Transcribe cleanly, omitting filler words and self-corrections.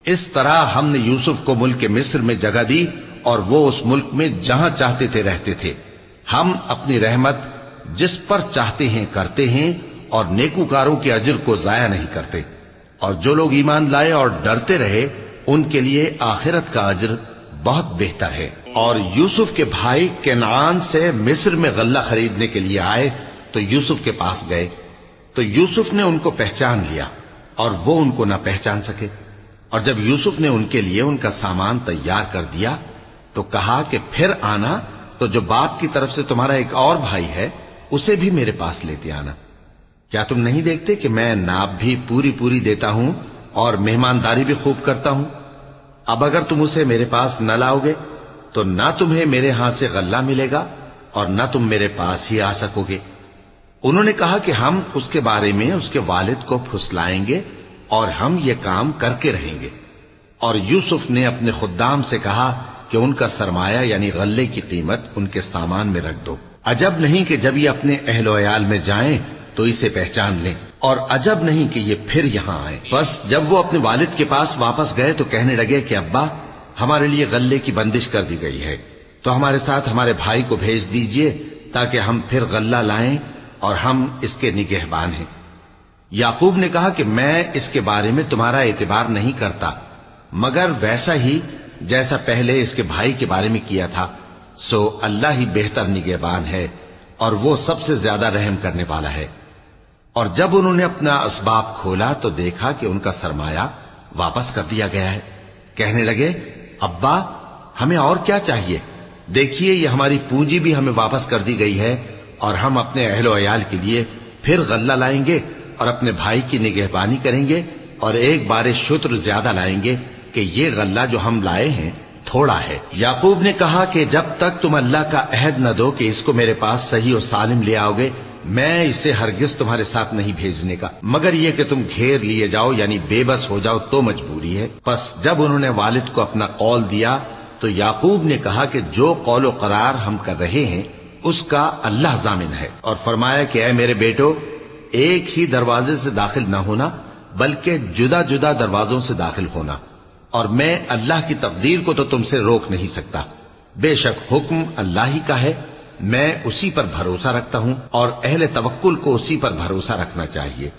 اس طرح ہم نے یوسف کو ملک مصر میں جگہ دی اور وہ اس ملک میں جہاں چاہتے تھے رہتے تھے۔ ہم اپنی رحمت جس پر چاہتے ہیں کرتے ہیں اور نیکوکاروں کے اجر کو ضائع نہیں کرتے، اور جو لوگ ایمان لائے اور ڈرتے رہے ان کے لیے آخرت کا اجر بہت بہتر ہے۔ اور یوسف کے بھائی کنعان سے مصر میں غلہ خریدنے کے لیے آئے تو یوسف کے پاس گئے، تو یوسف نے ان کو پہچان لیا اور وہ ان کو نہ پہچان سکے۔ اور جب یوسف نے ان کے لیے ان کا سامان تیار کر دیا تو کہا کہ پھر آنا تو جو باپ کی طرف سے تمہارا ایک اور بھائی ہے اسے بھی میرے پاس لیتے آنا۔ کیا تم نہیں دیکھتے کہ میں ناب بھی پوری پوری دیتا ہوں اور مہمانداری بھی خوب کرتا ہوں؟ اب اگر تم اسے میرے پاس نہ لاؤ گے تو نہ تمہیں میرے ہاں سے غلہ ملے گا اور نہ تم میرے پاس ہی آ سکو گے۔ انہوں نے کہا کہ ہم اس کے بارے میں اس کے والد کو پھسلائیں گے اور ہم یہ کام کر کے رہیں گے۔ اور یوسف نے اپنے خدام سے کہا کہ ان کا سرمایہ یعنی غلے کی قیمت ان کے سامان میں رکھ دو۔ عجب نہیں کہ جب یہ اپنے اہل و عیال میں جائیں تو اسے پہچان لیں، اور عجب نہیں کہ یہ پھر یہاں آئیں۔ بس جب وہ اپنے والد کے پاس واپس گئے تو کہنے لگے کہ ابا، ہمارے لیے غلے کی بندش کر دی گئی ہے، تو ہمارے ساتھ ہمارے بھائی کو بھیج دیجئے تاکہ ہم پھر غلہ لائیں اور ہم اس کے نگہبان ہیں۔ یعقوب نے کہا کہ میں اس کے بارے میں تمہارا اعتبار نہیں کرتا، مگر ویسا ہی جیسا پہلے اس کے بھائی کے بارے میں کیا تھا، سو اللہ ہی بہتر نگہبان ہے اور وہ سب سے زیادہ رحم کرنے والا ہے۔ اور جب انہوں نے اپنا اسباب کھولا تو دیکھا کہ ان کا سرمایہ واپس کر دیا گیا ہے۔ کہنے لگے ابا، ہمیں اور کیا چاہیے؟ دیکھیے یہ ہماری پونجی بھی ہمیں واپس کر دی گئی ہے اور ہم اپنے اہل و عیال کے لیے پھر غلہ لائیں گے اور اپنے بھائی کی نگہبانی کریں گے اور ایک بار شتر زیادہ لائیں گے کہ یہ غلہ جو ہم لائے ہیں تھوڑا ہے۔ یعقوب نے کہا کہ جب تک تم اللہ کا عہد نہ دو کہ اس کو میرے پاس صحیح و سالم لے آؤ گے، میں اسے ہرگز تمہارے ساتھ نہیں بھیجنے کا، مگر یہ کہ تم گھیر لیے جاؤ یعنی بے بس ہو جاؤ تو مجبوری ہے۔ پس جب انہوں نے والد کو اپنا قول دیا تو یعقوب نے کہا کہ جو قول و قرار ہم کر رہے ہیں اس کا اللہ ضامن ہے، اور فرمایا کہ اے میرے بیٹو، ایک ہی دروازے سے داخل نہ ہونا بلکہ جدا جدا دروازوں سے داخل ہونا، اور میں اللہ کی تقدیر کو تو تم سے روک نہیں سکتا۔ بے شک حکم اللہ ہی کا ہے، میں اسی پر بھروسہ رکھتا ہوں اور اہل توکل کو اسی پر بھروسہ رکھنا چاہیے۔